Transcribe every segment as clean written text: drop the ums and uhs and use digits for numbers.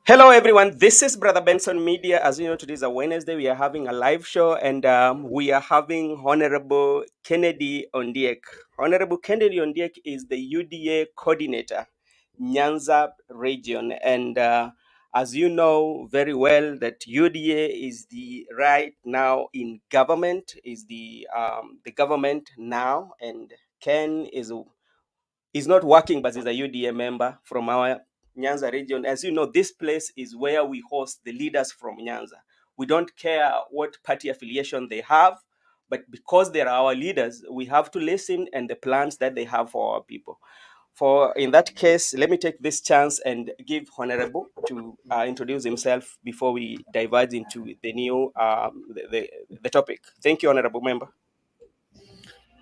Hello, everyone. This is Brother Benson Media. As you know, today is a Wednesday. We are having a live show, and we are having Honorable Kennedy Ondiek. Honorable Kennedy Ondiek is the UDA coordinator, Nyanza region, and as you know very well, that UDA is the right now in government, is the government now, and Ken is not working, but is a UDA member from our Nyanza region. As you know, this place is where we host the leaders from Nyanza. We don't care what party affiliation they have, but because they are our leaders, we have to listen and the plans that they have for our people. For in that case, let me take this chance and give Honorable to introduce himself before we diverge into the new the topic. Thank you, Honorable Member.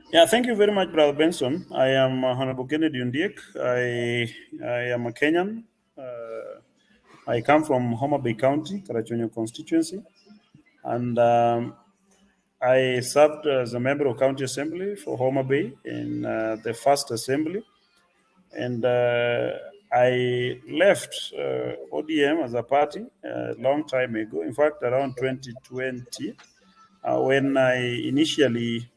Yeah, thank you very much, Brother Benson. I am Honorable Kennedy Ondiek. I am a Kenyan. I come from Homa Bay County, Karachuonyo constituency, and I served as a member of County Assembly for Homa Bay in the first assembly, and I left ODM as a party a long time ago. In fact, around 2020, when I initially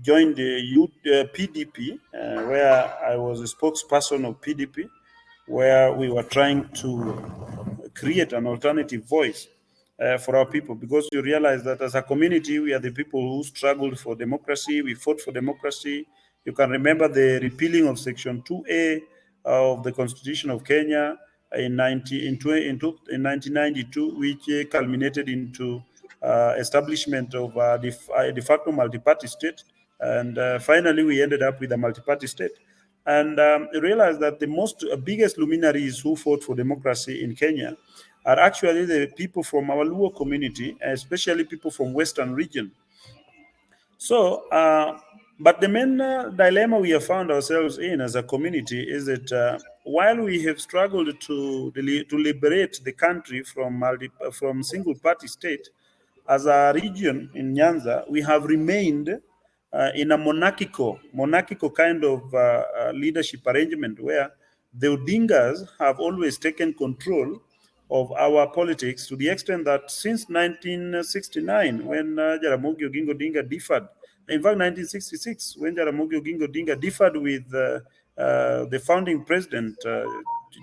joined the PDP, where I was a spokesperson of PDP, where we were trying to create an alternative voice for our people, because you realize that as a community, we are the people who struggled for democracy, we fought for democracy. You can remember the repealing of Section 2A of the Constitution of Kenya in 1992, which culminated into establishment of de facto multi-party state. And finally, we ended up with a multi-party state. And realized that the biggest luminaries who fought for democracy in Kenya are actually the people from our Luo community, especially people from Western region. So, but the main dilemma we have found ourselves in as a community is that while we have struggled to liberate the country from single party state, as a region in Nyanza, we have remained in a monarchical kind of leadership arrangement where the Odingas have always taken control of our politics, to the extent that since 1969, when Jaramogi Oginga Odinga differed, in fact 1966, when Jaramogi Oginga Odinga differed with the founding president,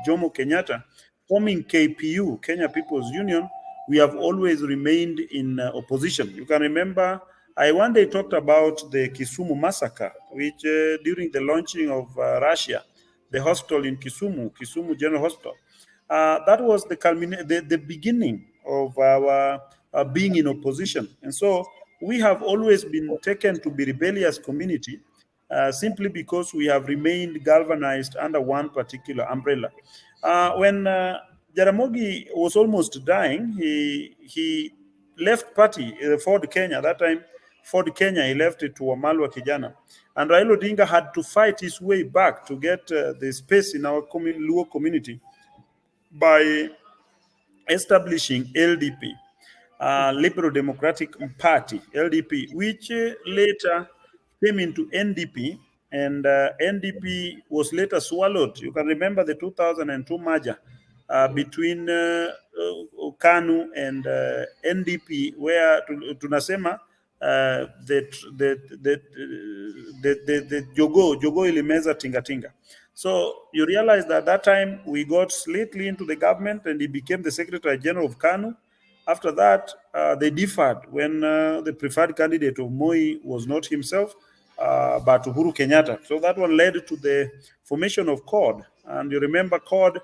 Jomo Kenyatta, forming KPU, Kenya People's Union, we have always remained in opposition. You can remember, I one day talked about the Kisumu massacre, which during the launching of Russia, the hospital in Kisumu General Hospital, that was the beginning of our being in opposition. And so we have always been taken to be rebellious community, simply because we have remained galvanized under one particular umbrella. When Jaramogi was almost dying, he left party, Ford Kenya. That time, Ford Kenya, he left it to Wamalwa Kijana. And Raila Odinga had to fight his way back to get the space in our Luo community by establishing LDP, Liberal Democratic Party, LDP, which later came into NDP, and NDP was later swallowed. You can remember the 2002 merger between KANU and NDP, where tunasema the jogo ilimeza tingatinga. So you realize that that time we got lately into the government, and he became the Secretary General of KANU. After that, they differed when the preferred candidate of Moi was not himself, but Uhuru Kenyatta. So that one led to the formation of CORD. And you remember CORD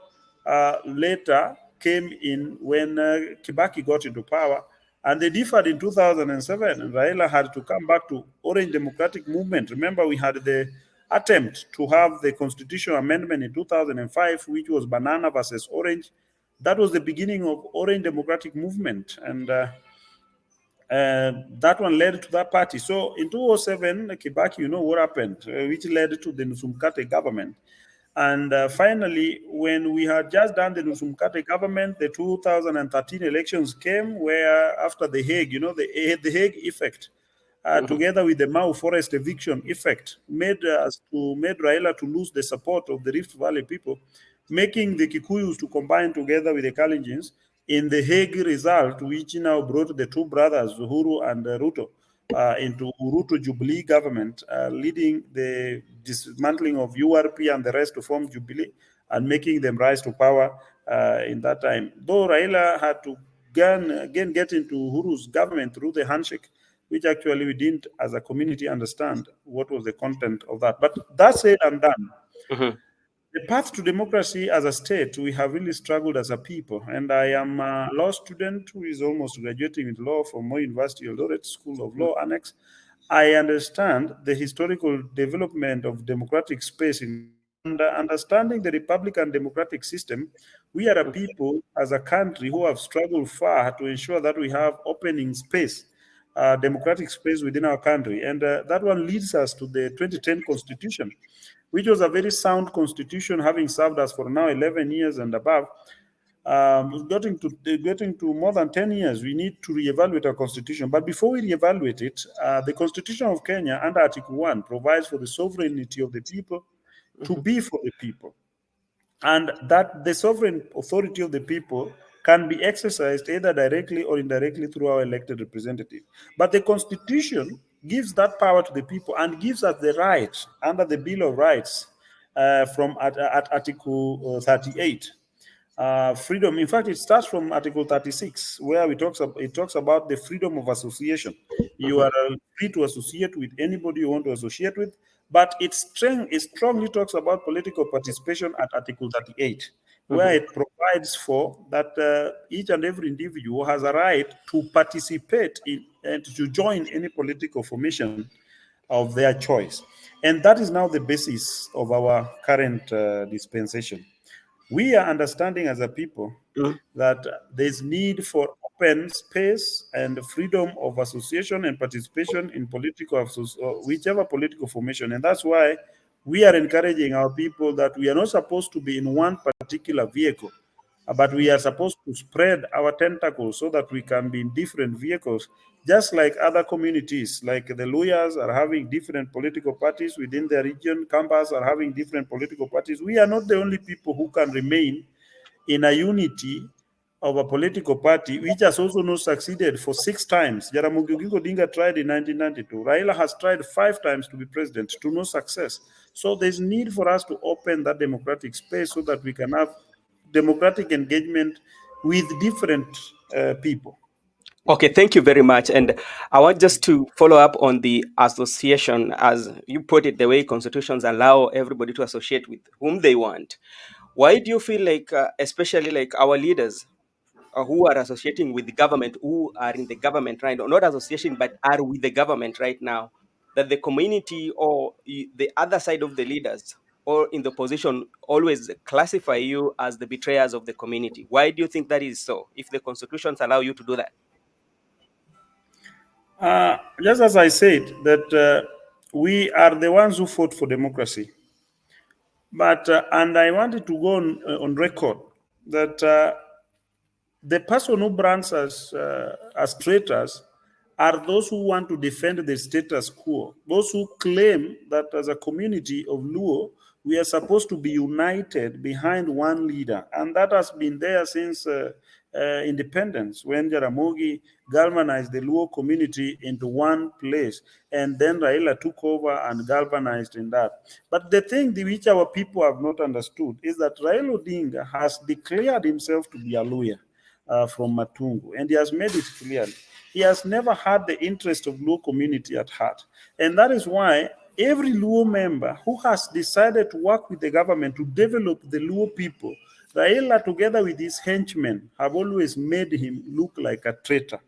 later came in when Kibaki got into power, and they differed in 2007. And Raila had to come back to Orange Democratic Movement. Remember, we had the attempt to have the constitutional amendment in 2005, which was Banana versus Orange. That was the beginning of Orange Democratic Movement, and that one led to that party. So in 2007, Kibaki, you know what happened, which led to the Nusumkate government. And finally, when we had just done the Nusumkate government, the 2013 elections came, where after the Hague, you know, the Hague effect, together with the Mau Forest eviction effect, made Raila to lose the support of the Rift Valley people. making the Kikuyus to combine together with the Kalenjins in the Hague result, which now brought the two brothers, Uhuru and Ruto, into Ruto Jubilee government, leading the dismantling of URP and the rest to form Jubilee and making them rise to power in that time. Though Raila had to again get into Uhuru's government through the handshake, which actually we didn't, as a community, understand what was the content of that. But that said and done, Mhm. the path to democracy as a state, we have really struggled as a people. And I am a law student who is almost graduating with law from Moi University, Eldoret School of Law Annex. I understand the historical development of democratic space in Kenya. And understanding the Republican democratic system, we are a people as a country who have struggled far to ensure that we have opening space, democratic space within our country. And that one leads us to the 2010 Constitution, which was a very sound constitution, having served us for now 11 years and above. Getting to more than 10 years, we need to reevaluate our constitution. But before we reevaluate it, the Constitution of Kenya, under Article 1, provides for the sovereignty of the people to Mhm. be for the people, and that the sovereign authority of the people can be exercised either directly or indirectly through our elected representative. But the Constitution gives that power to the people and gives us the right under the Bill of Rights from at Article 38. Freedom. In fact, it starts from Article 36, where it talks about the freedom of association. You Mhm. are free to associate with anybody you want to associate with, but it strongly talks about political participation at Article 38, where Mhm. it provides for that each and every individual has a right to participate in and to join any political formation of their choice. And that is now the basis of our current dispensation. We are understanding as a people Mhm. that there's need for open space and freedom of association and participation in whichever political formation. And that's why we are encouraging our people that we are not supposed to be in one particular vehicle, but we are supposed to spread our tentacles so that we can be in different vehicles, just like other communities, like the lawyers are having different political parties within their region, campers are having different political parties. We are not the only people who can remain in a unity of a political party, which has also not succeeded for 6 times. Jaramogi Oginga Odinga tried in 1992. Raila has tried 5 times to be president to no success. So there's need for us to open that democratic space so that we can have democratic engagement with different people. Okay, thank you very much. And I want just to follow up on the association, as you put it, the way constitutions allow everybody to associate with whom they want. Why do you feel like, especially like our leaders who are associating with the government, who are in the government right now, not association, but are with the government right now, that the community or the other side of the leaders or in the position always classify you as the betrayers of the community? Why do you think that is so, if the constitutions allow you to do that? Just as I said, that we are the ones who fought for democracy. But, and I wanted to go on record that the person who brands us as traitors are those who want to defend the status quo, those who claim that as a community of Luo, we are supposed to be united behind one leader. And that has been there since independence, when Jaramogi galvanized the Luo community into one place. And then Raila took over and galvanized in that. But the thing which our people have not understood is that Raila Odinga has declared himself to be a lawyer from Matungu, and he has made it clearly. He has never had the interest of Luo community at heart, and that is why every Luo member who has decided to work with the government to develop the Luo people, Raila, together with his henchmen, have always made him look like a traitor.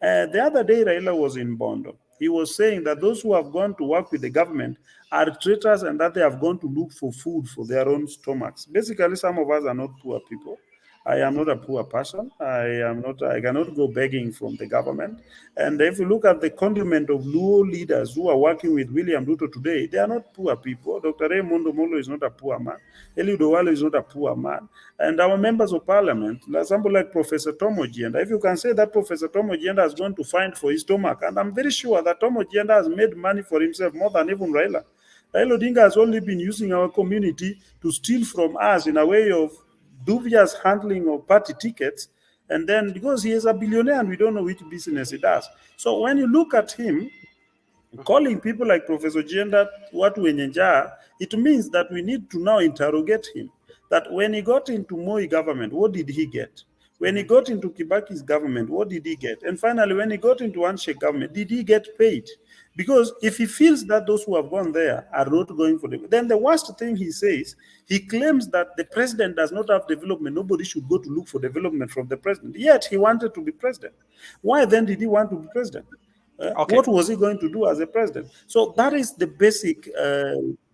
The other day, Raila was in Bondo. He was saying that those who have gone to work with the government are traitors and that they have gone to look for food for their own stomachs. Basically, some of us are not poor people. I am not a poor person. I cannot go begging from the government. And if you look at the condiment of Luo leaders who are working with William Ruto today, they are not poor people. Dr. Raymond Molo is not a poor man. Eliud Owalo is not a poor man. And our members of parliament, like somebody like Professor Tom Ojienda, if you can say that Professor Tom Ojienda has gone to find for his stomach, and I'm very sure that Tom Ojienda has made money for himself more than even Raila. Raila Odinga has only been using our community to steal from us in a way of dubious handling of party tickets. And then because he is a billionaire and we don't know which business he does. So when you look at him, calling people like Professor Genda watu wenye njaa, it means that we need to now interrogate him. That when he got into Moi government, what did he get? When he Mhm. got into Kibaki's government, what did he get? And finally, when he got into Handshake government, did he get paid? Because if he feels that those who have gone there are not going for them, then the worst thing he says, he claims that the president does not have development. Nobody should go to look for development from the president. Yet he wanted to be president. Why then did he want to be president? Okay. What was he going to do as a president? So that is the basic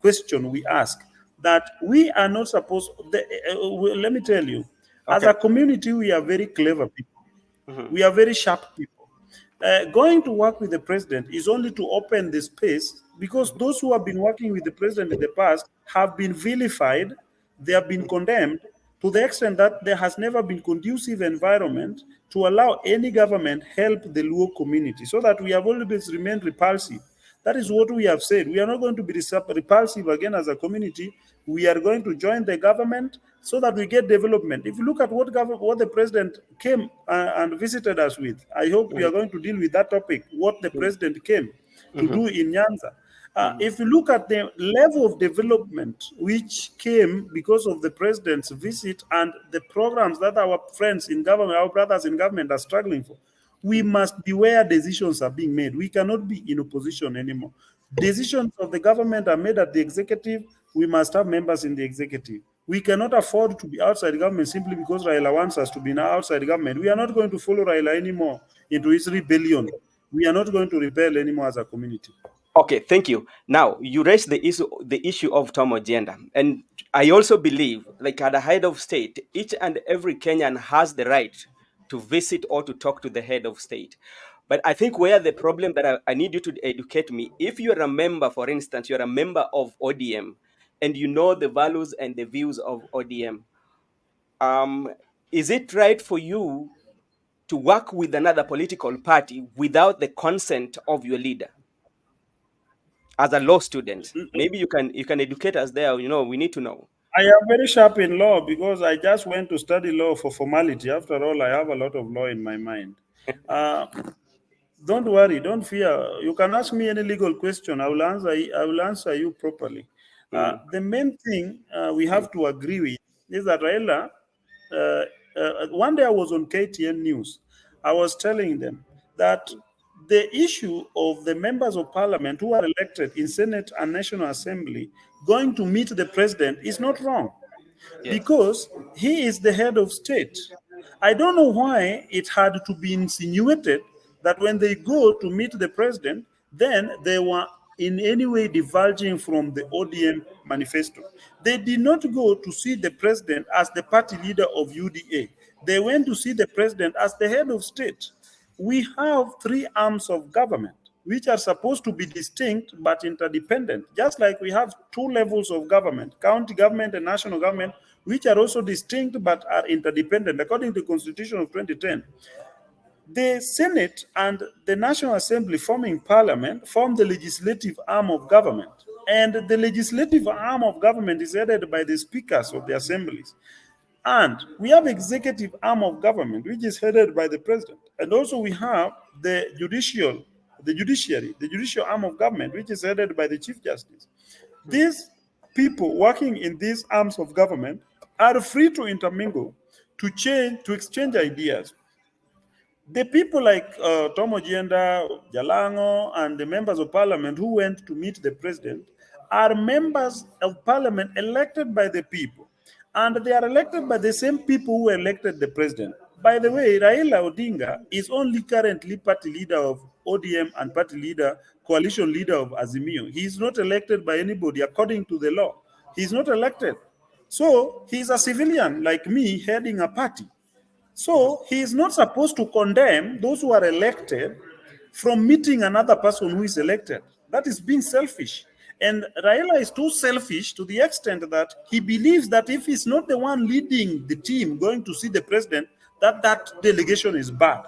question we ask. That we are not supposed. Let me tell you, as Okay. a community, we are very clever people. Mhm. We are very sharp people. Going to work with the president is only to open the space because Mhm. those who have been working with the president in the past have been vilified, they have been condemned to the extent that there has never been conducive environment to allow any government help the Luo community, so that we have always remained repulsive. That is what we have said. We are not going to be repulsive again as a community. We are going to join the government so that we get development. If you look at what the president came and visited us with, I hope we are Mhm. going to deal with that topic, what the Mhm. president came to Mhm. do in Nyanza. Mhm. If you look at the level of development which came because of the president's visit and the programs that our friends in government, our brothers in government are struggling for, we Mhm. must be where decisions are being made. We cannot be in opposition anymore. Decisions of the government are made at the executive. We must have members in the executive. We cannot afford to be outside government simply because Raila wants us to be now outside government. We are not going to follow Raila anymore into his rebellion. We are not going to rebel anymore as a community. Okay, thank you. Now you raised the issue of Tomo gender, and I also believe, like at the head of state, each and every Kenyan has the right to visit or to talk to the head of state. But I think where the problem that I need you to educate me, if you're a member, for instance, you're a member of ODM, and you know the values and the views of ODM, um, is it right for you to work with another political party without the consent of your leader? As a law student, maybe you can educate us there. We need to know. I am very sharp in law because I just went to study law for formality. After all, I have a lot of law in my mind. Uh, don't worry, don't fear. You can ask me any legal question. I will answer. I will answer you properly. Mm, The main thing we mm, have to agree with is that Raila. One day I was on KTN News. I was telling them that the issue of the members of parliament who are elected in Senate and National Assembly going to meet the president is not wrong yes. because he is the head of state. I don't know why it had to be insinuated that when they go to meet the president, then they were in any way diverging from the ODM manifesto. They did not go to see the president as the party leader of UDA. They went to see the president as the head of state. We have three arms of government which are supposed to be distinct but interdependent, just like we have two levels of government, county government and national government, which are also distinct but are interdependent. According to the Constitution of 2010, the Senate and the National Assembly forming parliament form the legislative arm of government. And the legislative arm of government is headed by the speakers of the assemblies. And we have executive arm of government, which is headed by the president. And also we have the judicial arm of government, which is headed by the chief justice. Mm, These people working in these arms of government are free to intermingle, to exchange ideas. The people like Tom Ojienda, Jalango, and the members of parliament who went to meet the president are members of parliament elected by the people. And they are elected by the same people who elected the president. By the way, Raila Odinga is only currently party leader of ODM and party leader, coalition leader of Azimio. He is not elected by anybody according to the law. He is not elected. So he is a civilian like me heading a party. mhm. So he is not supposed to condemn those who are elected from meeting another person who is elected. That is being selfish. And Raila is too selfish to the extent that he believes that if he's not the one leading the team going to see the president, that delegation is bad.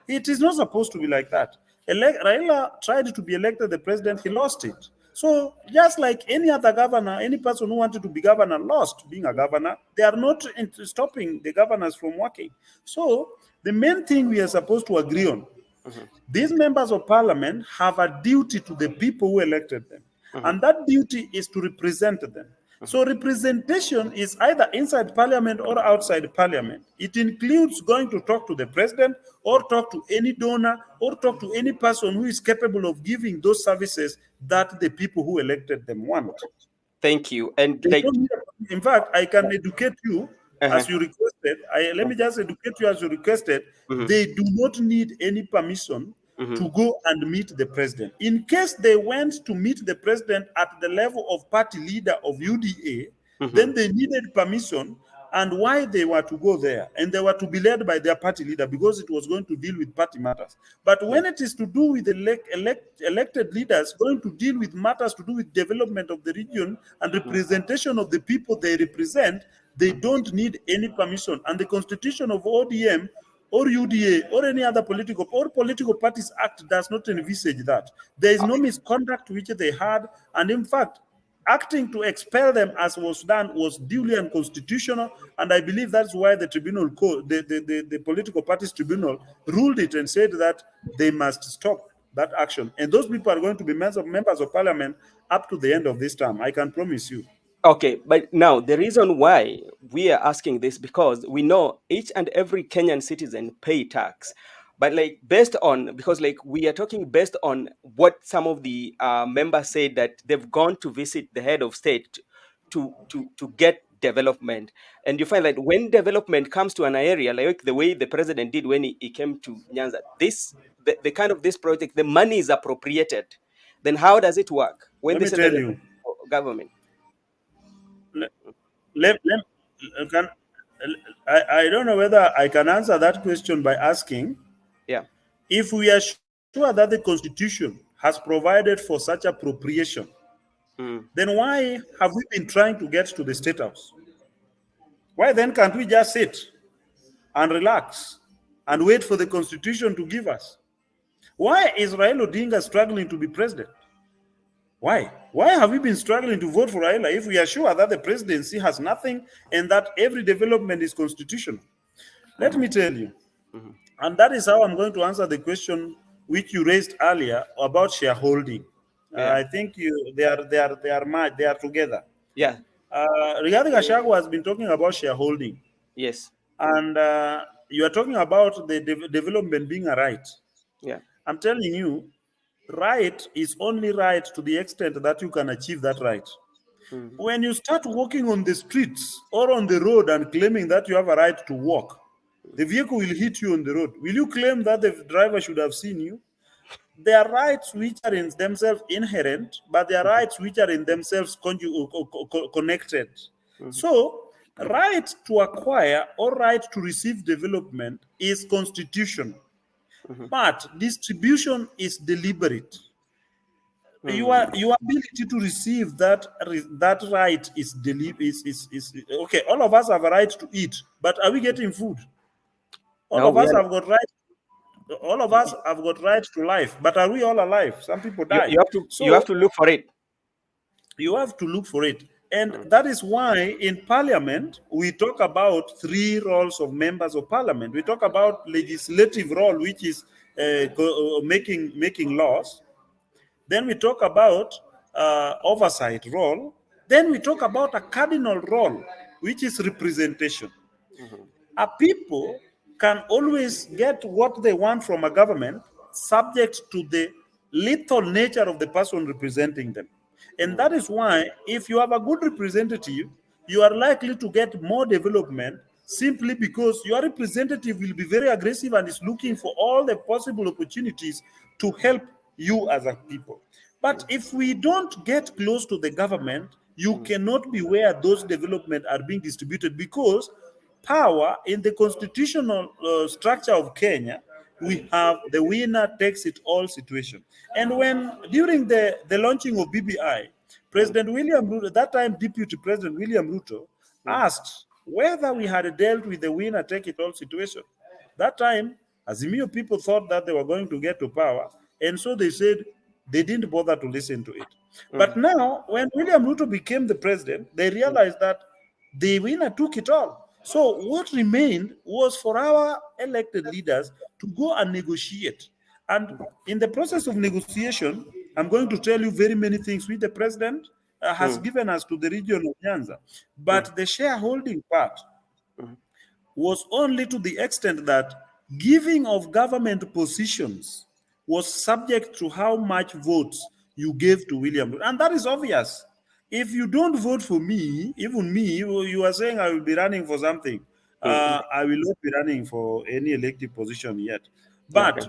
It is not supposed to be like that. Raila tried to be elected the president, he lost it. So just like any other governor, any person who wanted to be governor lost being a governor. They are not stopping the governors from working. So the main thing we are supposed to agree on, Mhm. these members of parliament have a duty to the people who elected them. Mhm. And that duty is to represent them. Mhm. So representation is either inside parliament or outside parliament. It includes going to talk to the president or talk to any donor or talk to any person who is capable of giving those services that the people who elected them want. Thank you. And They like, don't need in fact, I can educate you uh-huh. as you requested. Let me just educate you as you requested. Mhm. They do not need any permission Mhm. to go and meet the president. In case they went to meet the president at the level of party leader of UDA, then Mhm. they needed permission and why they were to go there. And they were to be led by their party leader because it was going to deal with party matters. But Yeah. when it is to do with elected leaders, going to deal with matters to do with development of the region and Mhm. representation of the people they represent, they Mhm. don't need any permission. And the constitution of ODM or UDA or any other political parties act does not envisage that. There is no misconduct which they had, and in fact, acting to expel them as was done was duly unconstitutional, and I believe that's why the tribunal the political parties tribunal ruled it and said that they must stop that action. And those people are going to be members of parliament up to the end of this term. I can promise you. Okay, but now the reason why we are asking this, because we know each and every Kenyan citizen pay tax, but like based on, because like we are talking based on what some of the members said, that they've gone to visit the head of state to get development, and you find that when development comes to an area, like the way the president did when he came to Nyanza, the kind of this project, the money is appropriated. Then how does it work when Let the me tell central you. government? Let, can, I don't know whether I can answer that question by asking, Yeah. if we are sure that the constitution has provided for such appropriation, Mm. then why have we been trying to get to the state house? Why then can't we just sit and relax and wait for the constitution to give us? Why is Raila Odinga struggling to be president? Why? Why have we been struggling to vote for Raila if we are sure that the presidency has nothing and that every development is constitutional? Let me tell you, Mhm. and that is how I'm going to answer the question which you raised earlier about shareholding. Yeah. I think they are together. Yeah. Rigathi Gachagua has been talking about shareholding, Yes. and you are talking about the development being a right. Yeah. I'm telling you, right is only right to the extent that you can achieve that right. Mm. When you start walking on the streets or on the road and claiming that you have a right to walk, the vehicle will hit you on the road. Will you claim that the driver should have seen you? There are rights which are in themselves inherent, but there are Mhm. rights which are in themselves connected. Mhm. So, right to acquire or right to receive development is constitutional, Mhm. but distribution is deliberate. Mm. Your ability to receive that right is okay. All of us have a right to eat, but are we getting food? All No, of we us are. have got right. All of us have got right to life, but are we all alive? Some people die. You have So to look for it. you have to look for it. And Mm. that is why in parliament, we talk about three roles of members of parliament. We talk about legislative role, which is making laws. Then we talk about oversight role. Then we talk about a cardinal role, which is representation. Mhm. A people can always get what they want from a government subject to the lethal nature of the person representing them. And that Mm. is why, if you have a good representative, you are likely to get more development simply because your representative will be very aggressive and is looking for all the possible opportunities to help you as a people. But Mm. if we don't get close to the government, you Mm. cannot be where those development are being distributed because power in the constitutional structure of Kenya, we have the winner takes it all situation. And when during the launching of BBI, Mm. President William Ruto, that time Deputy President William Ruto, Mm. asked whether we had dealt with the winner take it all situation. That time, Azimio people thought that they were going to get to power, and so they said they didn't bother to listen to it. But now, when William Ruto became the president, they realized that the winner took it all. So what remained was for our elected leaders to go and negotiate. And in the process of negotiation, I'm going to tell you very many things which the president has given us to the region of Nyanza. But the shareholding part was only to the extent that giving of government positions was subject to how much votes you gave to William Ruto. And that is obvious. If you don't vote for me, even me, you are saying I will be running for something. I will not be running for any elective position yet. Okay. But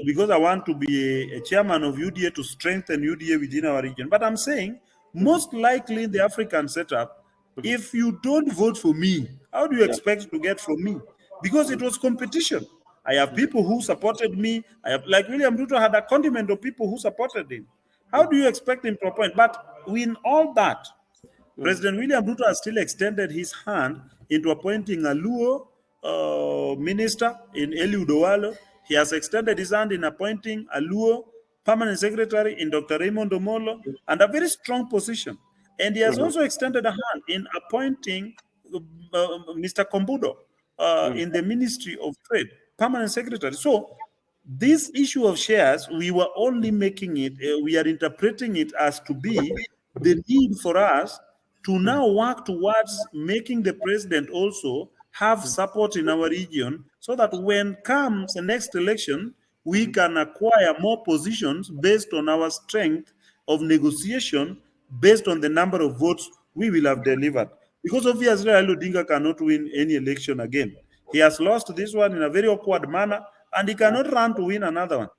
because I want to be a chairman of UDA to strengthen UDA within our region. But I'm saying, most likely in the African setup, if you don't vote for me, how do you Yeah. expect to get from me? Because it was competition. I have people who supported me. I have, like William Ruto had a condiment of people who supported him. How do you expect him to appoint? But in all that, President William Ruto has still extended his hand into appointing a Luo minister in Eliud Owalo. He has extended his hand in appointing a Luo permanent secretary in Dr. Raymond Omolo, and a very strong position. And he has also extended a hand in appointing Mr. Kombudo in the Ministry of Trade, permanent secretary. So this issue of shares, we were only making it, we are interpreting it as to be the need for us to now work towards making the president also have support in our region, so that when comes the next election, we can acquire more positions based on our strength of negotiation, based on the number of votes we will have delivered. Because obviously, Raila Odinga cannot win any election again. He has lost this one in a very awkward manner, and he cannot run to win another one.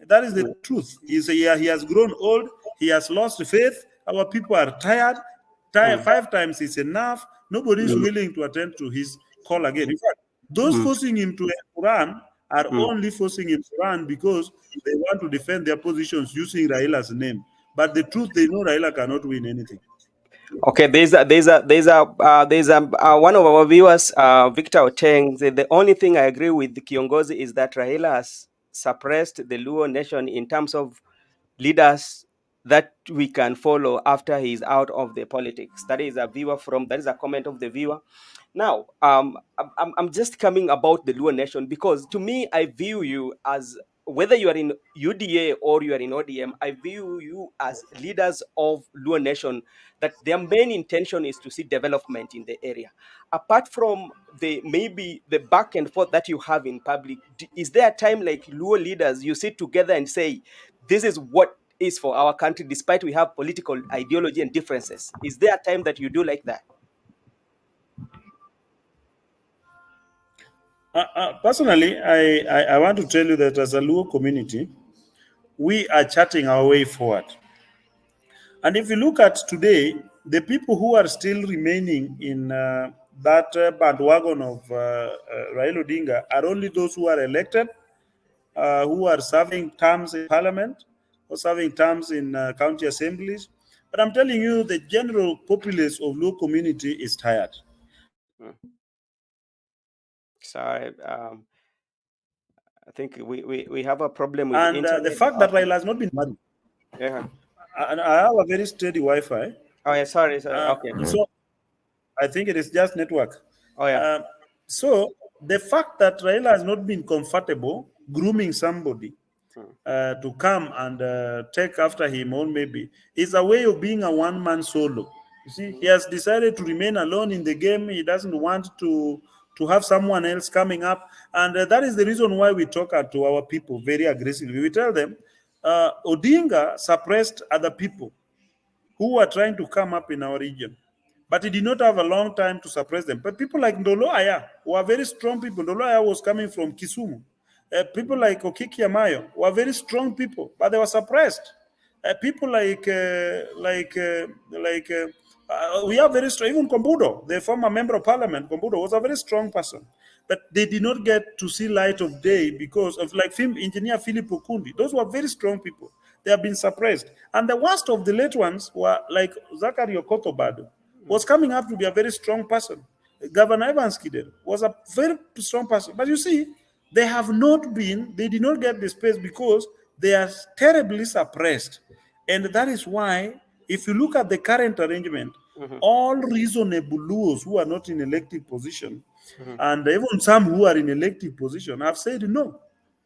That is the truth. He has grown old. He has lost faith. Our people are tired. 5 times is enough. Nobody is willing to attend to his call again. In fact, those forcing him to run are only forcing him to run because they want to defend their positions using Raila's name. But the truth, they know Raila cannot win anything. Okay, there's one of our viewers, Victor Oteng, said the only thing I agree with the Kiongozi is that Raila has suppressed the Luo nation in terms of leaders that we can follow after he's out of the politics. That is a comment of the viewer. Now, I'm just coming about the Luo nation because to me, I view you as, whether you are in UDA or you are in ODM, I view you as leaders of Luo nation, that their main intention is to see development in the area. Apart from the maybe the back and forth that you have in public, is there a time like Luo leaders you sit together and say, this is what is for our country, despite we have political ideology and differences? Is there a time that you do like that? Personally, I want to tell you that as a Luo community, we are charting our way forward. And if you look at today, the people who are still remaining in that bandwagon of Raila Odinga are only those who are elected, who are serving terms in parliament or serving terms in county assemblies. But I'm telling you, the general populace of Luo community is tired. Mm. Sorry, I think we have a problem with the And the internet. fact that Okay. Raila has not been married, Yeah. and I have a very steady Wi-Fi, Oh yeah. Sorry. Okay. so I think it is just network. Oh yeah. Uh, so the fact that Raila has not been comfortable grooming somebody Mm. to come and take after him, or maybe is a way of being a one-man solo. You see, he has decided to remain alone in the game. He doesn't want to have someone else coming up, and that is the reason why we talk to our people very aggressively. We tell them Odinga suppressed other people who were trying to come up in our region. But he did not have a long time to suppress them. But people like Ndolo Aya were very strong people. Ndolo Aya was coming from Kisumu. People like Okiki Amayo were very strong people, but they were suppressed. People we are very strong. Even Kombudo, the former member of parliament, Kombudo was a very strong person. But they did not get to see light of day because of, like, film engineer Philip Okundi. Those were very strong people. They have been suppressed. And the worst of the late ones were like Zachary Okotobado, was coming up to be a very strong person. Governor Evans Kidel was a very strong person. But you see, they did not get the space because they are terribly suppressed. And that is why, if you look at the current arrangement, Mhm. all reasonable Luos who are not in elective position, Mhm. and even some who are in elective position, have said no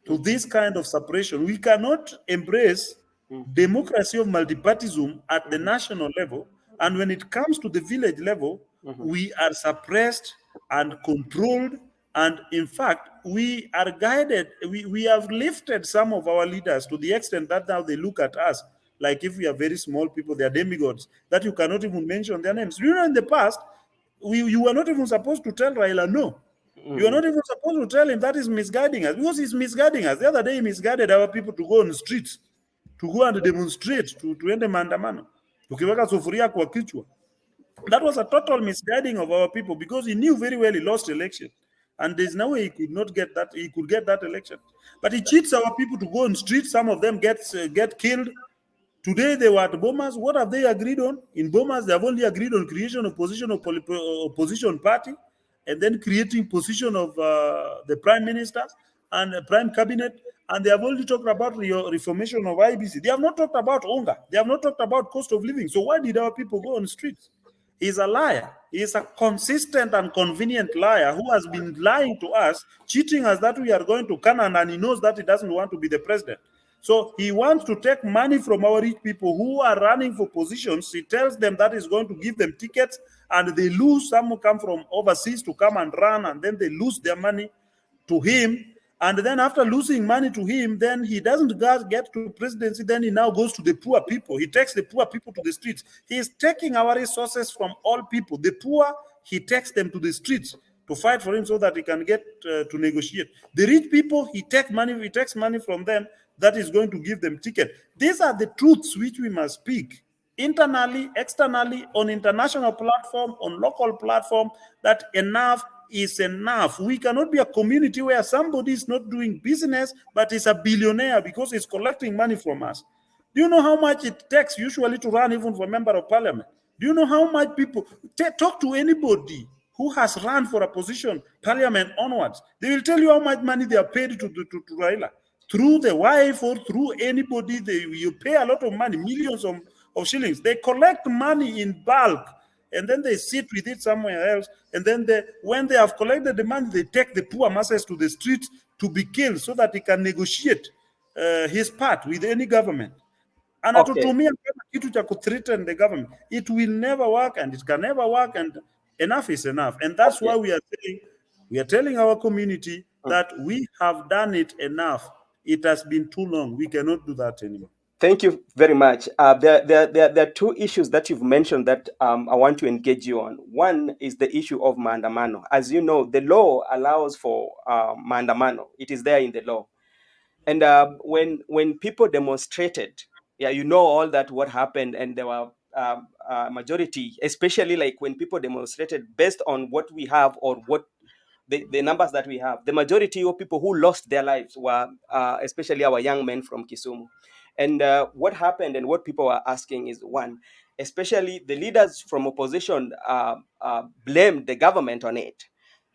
to Mhm. this kind of suppression. We cannot embrace Mhm. democracy of multipartyism at the Mhm. national level, and when it comes to the village level, Mhm. we are suppressed and controlled. And in fact, we are guided, we have lifted some of our leaders to the extent that now they look at us like if we are very small people, they are demigods, that you cannot even mention their names. You know, in the past, you were not even supposed to tell Raila no. You are Mhm. not even supposed to tell him that is misguiding us, because he's misguiding us. The other day, he misguided our people to go on the streets, to go and demonstrate, to end maandamano. Tukiweka sufuria kwa kichwa. That was a total misguiding of our people, because he knew very well he lost election. And there's no way he could not get that, he could get that election. But he cheats our people to go on streets. Some of them get killed. Today they were at Bomas. What have they agreed on? In Bomas, they have only agreed on creation of opposition party, and then creating position of the prime minister and prime cabinet. And they have only talked about reformation of IBC. They have not talked about hunger. They have not talked about cost of living. So why did our people go on the streets? He's a liar. He's a consistent and convenient liar who has been lying to us, cheating us that we are going to Canaan, and he knows that he doesn't want to be the president. So he wants to take money from our rich people who are running for positions. He tells them that he's going to give them tickets, and they lose. Some who come from overseas to come and run, and then they lose their money to him. And then after losing money to him, then he doesn't get to presidency. Then he now goes to the poor people. He takes the poor people to the streets. He is taking our resources from all people. The poor, he takes them to the streets to fight for him so that he can get to negotiate. The rich people, he takes money from them that is going to give them ticket. These are the truths which we must speak internally, externally, on international platform, on local platform, that enough is enough. We cannot be a community where somebody is not doing business but is a billionaire because he's collecting money from us. Do you know how much it takes usually to run even for a member of parliament? Do you know how much people talk to anybody who has run for a position, parliament onwards? They will tell you how much money they are paid to Raila. Through the wife or through anybody, you pay a lot of money, millions of shillings. They collect money in bulk, and then they sit with it somewhere else. And then when they have collected the money, they take the poor masses to the streets to be killed so that he can negotiate his part with any government. And Okay. atutumia kama kitu cha threaten the government. It will never work, and it can never work, and enough is enough. And that's Okay. why we are telling our community Mm. that we have done it enough. It has been too long. We cannot do that anymore. Thank you very much. There are two issues that you've mentioned that I want to engage you on. One is the issue of maandamano. As you know, the law allows for maandamano. It is there in the law. And when people demonstrated, yeah, you know all that what happened, and there were majority, especially like when people demonstrated based on what we have or what the numbers that we have, the majority of people who lost their lives were especially our young men from Kisumu. And what happened and what people are asking is one, especially the leaders from opposition blamed the government on it.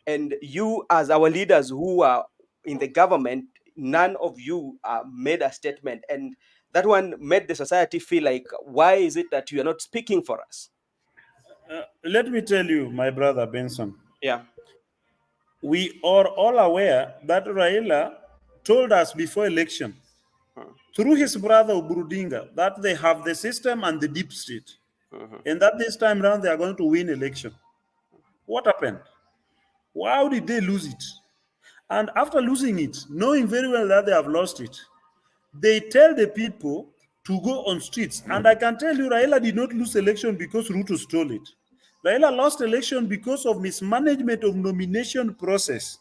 And you, as our leaders who are in the government, none of you made a statement. And that one made the society feel like, why is it that you are not speaking for us? Let me tell you, my brother Benson, Yeah. we are all aware that Raila told us before election, Mhm. through his brother Uburudinga, that they have the system and the deep state, Mhm. and that this time around they are going to win election. What happened? How did they lose it? And after losing it, knowing very well that they have lost it, they tell the people to go on streets. And I can tell you, Raila did not lose election because Ruto stole it. Raila lost election because of mismanagement of nomination process.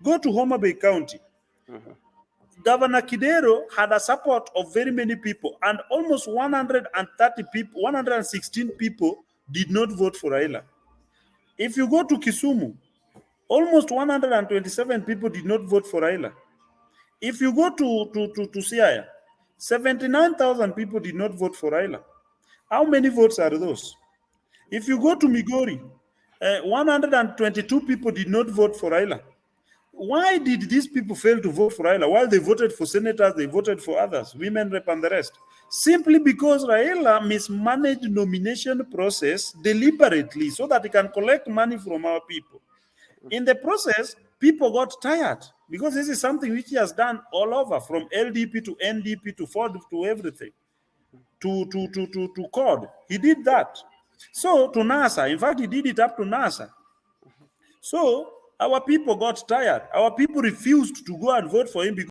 Go to Homa Bay County. Mhm. Governor Kidero had a support of very many people, and almost 130 people, 116 people did not vote for Raila. If you go to Kisumu, almost 127 people did not vote for Raila. If you go to Siaya, 79,000 people did not vote for Raila. How many votes are those? If you go to Migori, 122 people did not vote for Raila. why did these people fail to vote for Raila? While they voted for senators, they voted for others, women rep and the rest. Simply because Raila mismanaged nomination process deliberately so that he can collect money from our people. In the process, people got tired because this is something which he has done all over, from LDP to NDP to Ford to everything, to CORD. He did that. So to NASA, in fact, he did it up to NASA. So our people got tired. Our people refused to go and vote for him because